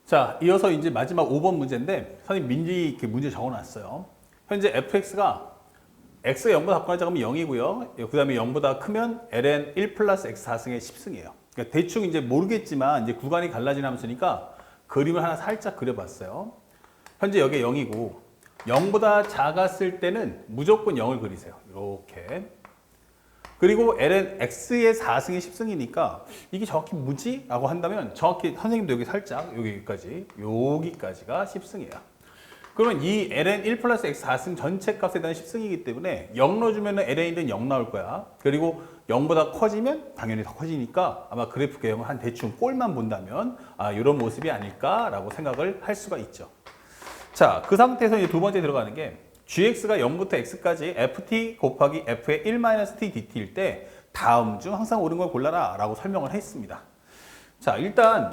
자, 이어서 이제 마지막 5번 문제인데 선생님 미리 이렇게 문제 적어놨어요. 현재 fx가 x가 0보다 작거나 작으면 0이고요. 그 다음에 0보다 크면 ln 1 플러스 x 4승의 10승이에요. 그러니까 대충 이제 모르겠지만 이제 구간이 갈라지는 함수니까 그림을 하나 살짝 그려봤어요. 현재 여기에 0이고 0보다 작았을 때는 무조건 0을 그리세요. 이렇게. 그리고 ln x의 4승이 10승이니까 이게 정확히 뭐지? 라고 한다면 정확히 선생님도 여기 살짝 여기까지가 10승이에요. 그러면 이 ln 1 플러스 x 4승 전체 값에 대한 10승이기 때문에 0 넣어주면 ln은 0 나올 거야. 그리고 0보다 커지면 당연히 더 커지니까 아마 그래프 개형을 한 대충 꼴만 본다면 이런 모습이 아닐까라고 생각을 할 수가 있죠. 자, 그 상태에서 이제 두 번째 들어가는 게 gx가 0부터 x까지 ft 곱하기 f의 1-t dt일 때 다음 중 항상 옳은 걸 골라라 라고 설명을 했습니다. 자, 일단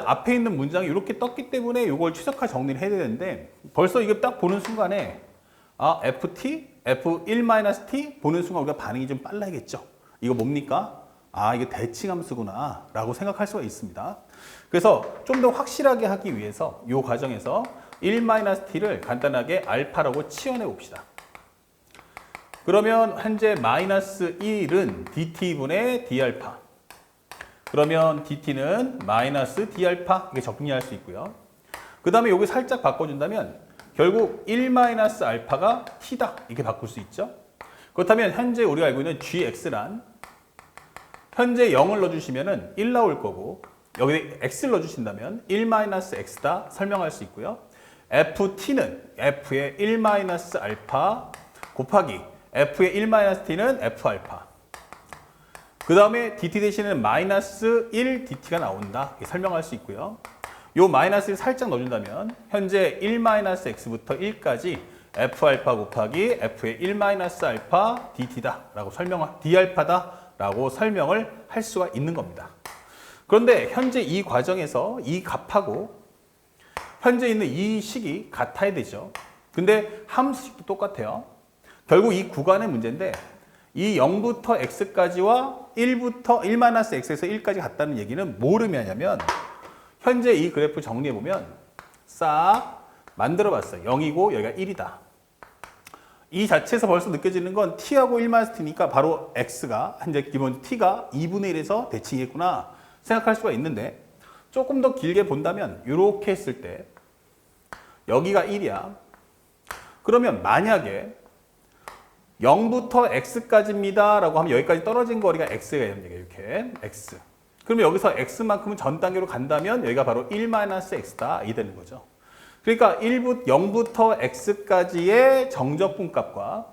앞에 있는 문장이 이렇게 떴기 때문에 이걸 최적화 정리를 해야 되는데 벌써 이게 딱 보는 순간에 ft, f1-t 보는 순간 우리가 반응이 좀 빨라야겠죠. 이거 뭡니까? 이게 대칭함수구나 라고 생각할 수가 있습니다. 그래서 좀 더 확실하게 하기 위해서 이 과정에서 1-t를 간단하게 알파라고 치환해 봅시다. 그러면 현재 마이너스 1은 dt분의 d알파. 그러면 dt는 마이너스 d알파 이렇게 정리할 수 있고요. 그 다음에 여기 살짝 바꿔준다면 결국 1-알파가 t다 이렇게 바꿀 수 있죠. 그렇다면 현재 우리가 알고 있는 gx란 현재 0을 넣어주시면 1 나올 거고 여기 x를 넣어주신다면 1-x다 설명할 수 있고요. ft는 f의 1-알파 곱하기 f의 1-t는 f알파. 그 다음에 dt 대신에는 마이너스 1 dt가 나온다 이렇게 설명할 수 있고요. 요 마이너스를 살짝 넣어준다면 현재 1-x부터 1까지 f알파 곱하기 f의 1-알파 dt다 라고 d알파다 라고 설명을 할 수가 있는 겁니다. 그런데 현재 이 과정에서 이 값하고 현재 있는 이 식이 같아야 되죠. 근데 함수식도 똑같아요. 결국 이 구간의 문제인데 이 0부터 x까지와 1-x에서 1까지 같다는 얘기는 뭘 의미하냐면 현재 이 그래프 정리해보면 싹 만들어봤어요. 0이고 여기가 1이다. 이 자체에서 벌써 느껴지는 건 t하고 1-t니까 바로 x가 현재 기본 t가 2분의 1에서 대칭했구나 생각할 수가 있는데 조금 더 길게 본다면 이렇게 했을 때 여기가 1이야. 그러면 만약에 0부터 x까지입니다 라고 하면 여기까지 떨어진 거리가 x가 이렇게 x. 그러면 여기서 x만큼은 전 단계로 간다면 여기가 바로 1-x다 이 되는 거죠. 그러니까 0부터 x까지의 정적분 값과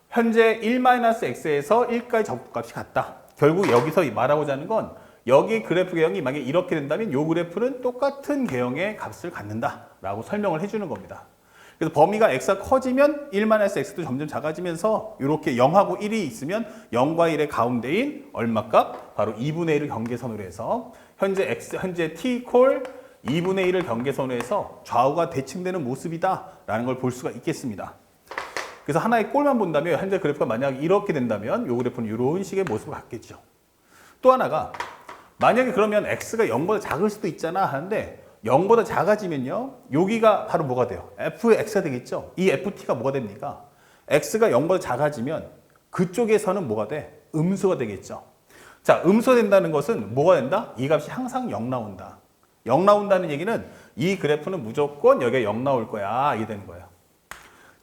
현재 1-x에서 1까지 적분 값이 같다. 결국 여기서 말하고자 하는 건 여기 그래프 개형이 만약에 이렇게 된다면 이 그래프는 똑같은 개형의 값을 갖는다 라고 설명을 해주는 겁니다. 그래서 범위가 x가 커지면 1-x도 점점 작아지면서 이렇게 0하고 1이 있으면 0과 1의 가운데인 얼마값? 바로 2분의 1을 경계선으로 해서 현재 t 이퀄 2분의 1을 경계선으로 해서 좌우가 대칭되는 모습이다 라는 걸 볼 수가 있겠습니다. 그래서 하나의 꼴만 본다면 현재 그래프가 만약 이렇게 된다면 이 그래프는 이런 식의 모습을 갖겠죠. 또 하나가 만약에 그러면 x가 0보다 작을 수도 있잖아 하는데 0보다 작아지면요. 여기가 바로 뭐가 돼요? fx가 되겠죠. 이 ft가 뭐가 됩니까? x가 0보다 작아지면 그쪽에서는 뭐가 돼? 음수가 되겠죠. 자, 음수가 된다는 것은 뭐가 된다? 이 값이 항상 0 나온다. 0 나온다는 얘기는 이 그래프는 무조건 여기에 0 나올 거야. 이게 되는 거예요.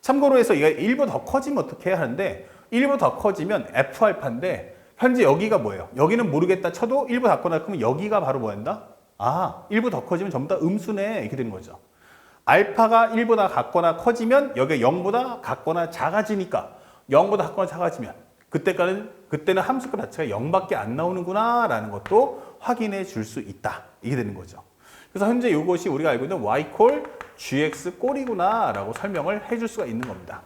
참고로 해서 이게 1보다 더 커지면 어떻게 해야 하는데 1보다 더 커지면 f알파인데 현재 여기가 뭐예요? 여기는 모르겠다 쳐도 1보다 작거나 크면 여기가 바로 뭐 한다? 1보다 더 커지면 전부 다 음수네 이렇게 되는 거죠. 알파가 1보다 같거나 커지면 여기가 0보다 같거나 작아지니까 0보다 같거나 작아지면 그때는 함수값 자체가 0밖에 안 나오는구나 라는 것도 확인해 줄 수 있다. 이게 되는 거죠. 그래서 현재 이것이 우리가 알고 있는 y 콜 gx 꼴이구나 라고 설명을 해줄 수가 있는 겁니다.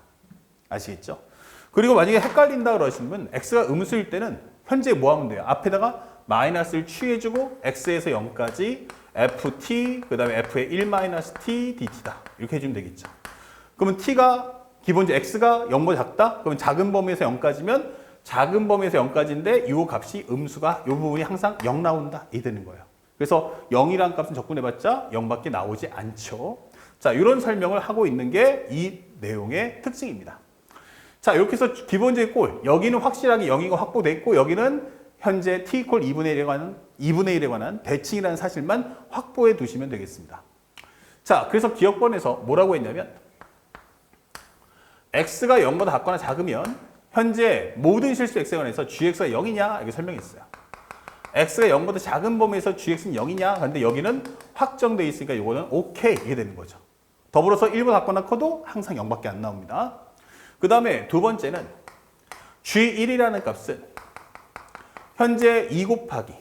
아시겠죠? 그리고 만약에 헷갈린다 그러시면 x가 음수일 때는 현재 뭐 하면 돼요? 앞에다가 마이너스를 취해주고 x에서 0까지 ft 그 다음에 f의 1-t dt다 이렇게 해주면 되겠죠. 그러면 t가 기본적으로 x가 0보다 작다? 그러면 작은 범위에서 0까지면 작은 범위에서 0까지인데 이 값이 음수가 이 부분이 항상 0 나온다 이 되는 거예요. 그래서 0이란 값은 적분해봤자 0밖에 나오지 않죠. 자, 이런 설명을 하고 있는 게 이 내용의 특징입니다. 자, 이렇게 해서 기본적인 꼴, 여기는 확실하게 0이가 확보됐고 여기는 현재 t = 2분의 1에 관한 대칭이라는 사실만 확보해 두시면 되겠습니다. 자, 그래서 기억번에서 뭐라고 했냐면 x가 0보다 작거나 작으면 현재 모든 실수 x에 관해서 gx가 0이냐 이렇게 설명했어요. x가 0보다 작은 범위에서 gx는 0이냐? 근데 여기는 확정되어 있으니까 이거는 오케이 이게 되는 거죠. 더불어서 1보다 작거나 커도 항상 0밖에 안 나옵니다. 그 다음에 두 번째는 g1이라는 값은 현재 2 곱하기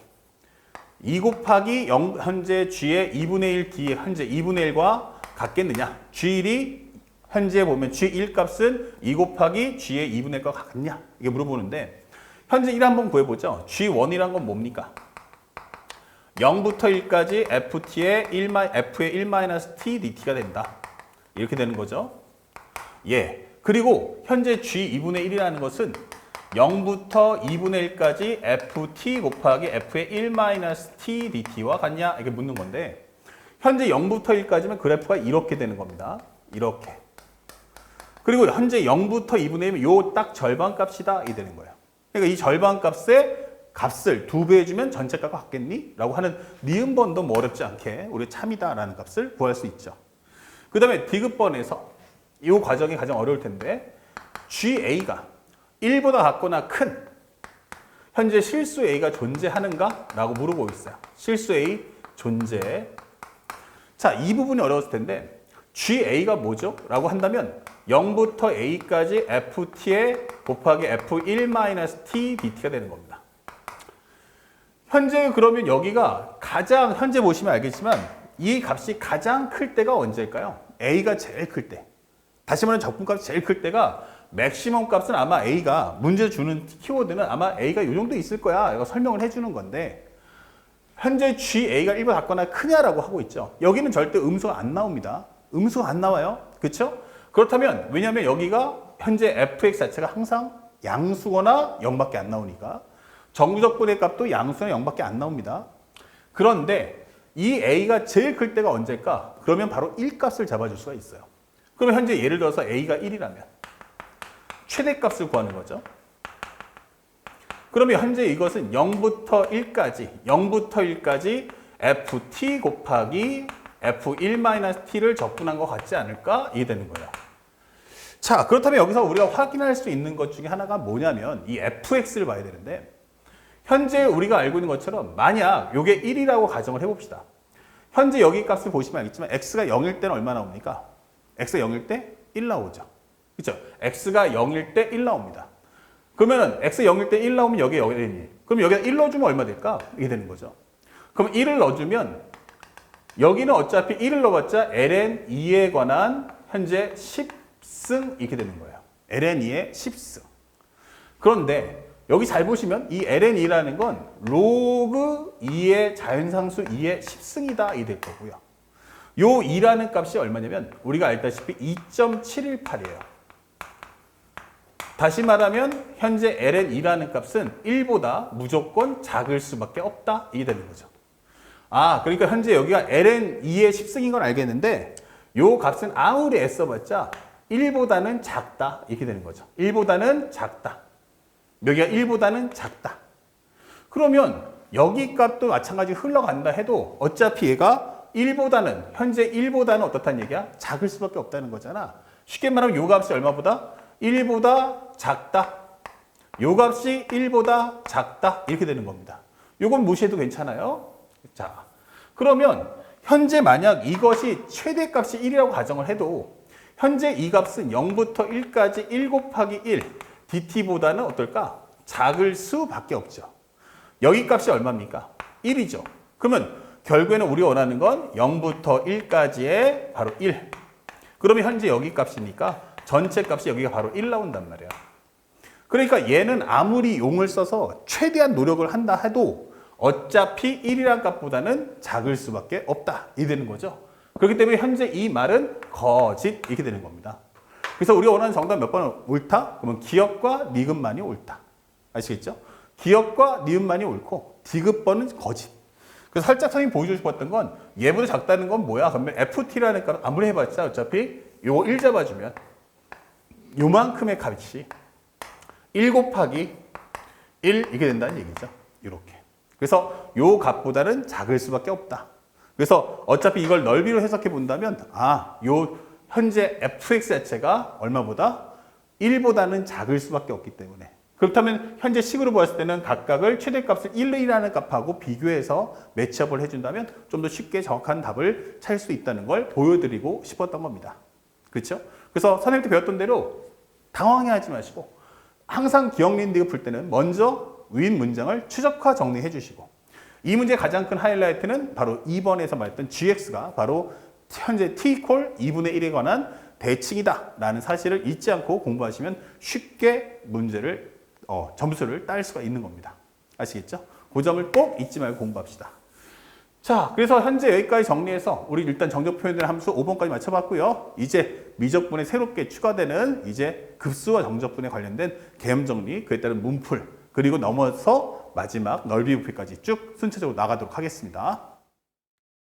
0, 현재 g의 2분의 1 d 현재 2분의 1과 같겠느냐? g1이 현재 보면 g1 값은 2 곱하기 g의 2분의 1과 같냐? 이게 물어보는데 현재 1 한번 구해보죠. g1이란 건 뭡니까? 0부터 1까지 ft의 1의 1-t dt가 된다. 이렇게 되는 거죠. 예. 그리고 현재 g2분의 1이라는 것은 0부터 2분의 1까지 ft 곱하기 f의 1-t dt와 같냐? 이렇게 묻는 건데 현재 0부터 1까지면 그래프가 이렇게 되는 겁니다. 이렇게. 그리고 현재 0부터 2분의 1이면 요 딱 절반 값이다. 이 되는 거예요. 그러니까 이 절반 값의 값을 2배 해주면 전체 값과 같겠니? 라고 하는 니은번도 뭐 어렵지 않게 우리 참이다 라는 값을 구할 수 있죠. 그 다음에 디귿번에서 이 과정이 가장 어려울 텐데 GA가 1보다 작거나 큰 현재 실수 A가 존재하는가? 라고 물어보고 있어요. 실수 A 존재. 자, 이 부분이 어려웠을 텐데 GA가 뭐죠? 라고 한다면 0부터 A까지 FT에 곱하기 F1-T dt가 되는 겁니다. 현재 그러면 여기가 가장 현재 보시면 알겠지만 이 값이 가장 클 때가 언제일까요? A가 제일 클 때. 다시 말하면 적분값이 제일 클 때가 맥시멈 값은 아마 A가 문제 주는 키워드는 아마 A가 이 정도 있을 거야. 이거 설명을 해주는 건데 현재 GA가 1보다 작거나 크냐라고 하고 있죠. 여기는 절대 음수가 안 나옵니다. 음수가 안 나와요. 그렇죠? 그렇다면 왜냐하면 여기가 현재 fx 자체가 항상 양수거나 0밖에 안 나오니까 정구적분의 값도 양수나 0밖에 안 나옵니다. 그런데 이 a가 제일 클 때가 언제일까? 그러면 바로 1값을 잡아줄 수가 있어요. 그러면 현재 예를 들어서 a가 1이라면 최대값을 구하는 거죠. 그러면 현재 이것은 0부터 1까지 ft 곱하기 f1-t를 적분한 것 같지 않을까? 이게 되는 거예요. 자, 그렇다면 여기서 우리가 확인할 수 있는 것 중에 하나가 뭐냐면 이 fx를 봐야 되는데 현재 우리가 알고 있는 것처럼 만약 이게 1이라고 가정을 해봅시다. 현재 여기 값을 보시면 알겠지만 x가 0일 때는 얼마 나옵니까? x가 0일 때 1 나오죠. 그렇죠? x가 0일 때 1 나옵니다. 그러면 x가 0일 때 1 나오면 여기에 1. 그럼 여기다 1 넣어주면 얼마 될까? 이게 되는 거죠. 그럼 1을 넣어주면 여기는 어차피 1을 넣어봤자 ln2에 관한 현재 10승 이렇게 되는 거예요. ln2의 10승. 그런데 여기 잘 보시면 이 ln2라는 건 로그 2의 자연상수 2의 10승이다 이 될 거고요. 요 2라는 값이 얼마냐면 우리가 알다시피 2.718이에요. 다시 말하면 현재 ln2라는 값은 1보다 무조건 작을 수밖에 없다 이게 되는 거죠. 아, 그러니까 현재 여기가 ln2의 10승인 건 알겠는데 요 값은 아무리 애써봤자 1보다는 작다 이렇게 되는 거죠. 1보다는 작다. 여기가 1보다는 작다. 그러면 여기 값도 마찬가지로 흘러간다 해도 어차피 얘가 1보다는 현재 1보다는 어떻다는 얘기야? 작을 수밖에 없다는 거잖아. 쉽게 말하면 요 값이 얼마보다? 1보다 작다. 요 값이 1보다 작다. 이렇게 되는 겁니다. 요건 무시해도 괜찮아요. 자, 그러면 현재 만약 이것이 최대값이 1이라고 가정을 해도 현재 이 값은 0부터 1까지 1 곱하기 1 dt보다는 어떨까? 작을 수밖에 없죠. 여기 값이 얼마입니까? 1이죠. 그러면 결국에는 우리가 원하는 건 0부터 1까지의 바로 1. 그러면 현재 여기 값이니까 전체 값이 여기가 바로 1 나온단 말이에요. 그러니까 얘는 아무리 용을 써서 최대한 노력을 한다 해도 어차피 1이란 값보다는 작을 수밖에 없다. 이 되는 거죠. 그렇기 때문에 현재 이 말은 거짓 이렇게 되는 겁니다. 그래서 우리가 원하는 정답 몇 번은 옳다? 그러면 기역과 니귿만이 옳다. 아시겠죠? 기역과 니은만이 옳고 디귿번은 거짓. 그래서 살짝 선생님이 보여주고 싶었던 건 얘보다 작다는 건 뭐야? 그러면 ft라는 값 아무리 해봤자 어차피 요거 1 잡아주면 요만큼의 값이 1 곱하기 1 이게 된다는 얘기죠. 이렇게. 그래서 요 값보다는 작을 수밖에 없다. 그래서 어차피 이걸 넓이로 해석해 본다면 요 현재 fx 자체가 얼마보다 1보다는 작을 수밖에 없기 때문에 그렇다면 현재 식으로 보았을 때는 각각을 최대값을 1이라는 값하고 비교해서 매치업을 해준다면 좀 더 쉽게 정확한 답을 찾을 수 있다는 걸 보여드리고 싶었던 겁니다. 그렇죠? 그래서 선생님 때 배웠던 대로 당황해하지 마시고 항상 기억 린딩을 풀 때는 먼저 윗 문장을 최적화 정리해 주시고 이 문제의 가장 큰 하이라이트는 바로 2번에서 말했던 gx가 바로 현재 t 이퀄 2분의 1에 관한 대칭이다 라는 사실을 잊지 않고 공부하시면 쉽게 문제를 점수를 딸 수가 있는 겁니다. 아시겠죠? 그 점을 꼭 잊지 말고 공부합시다. 자, 그래서 현재 여기까지 정리해서 우리 일단 정적 표현된 함수 5번까지 맞춰봤고요. 이제 미적분에 새롭게 추가되는 이제 급수와 정적분에 관련된 개념 정리, 그에 따른 문풀, 그리고 넘어서 마지막 넓이 부피까지 쭉 순차적으로 나가도록 하겠습니다.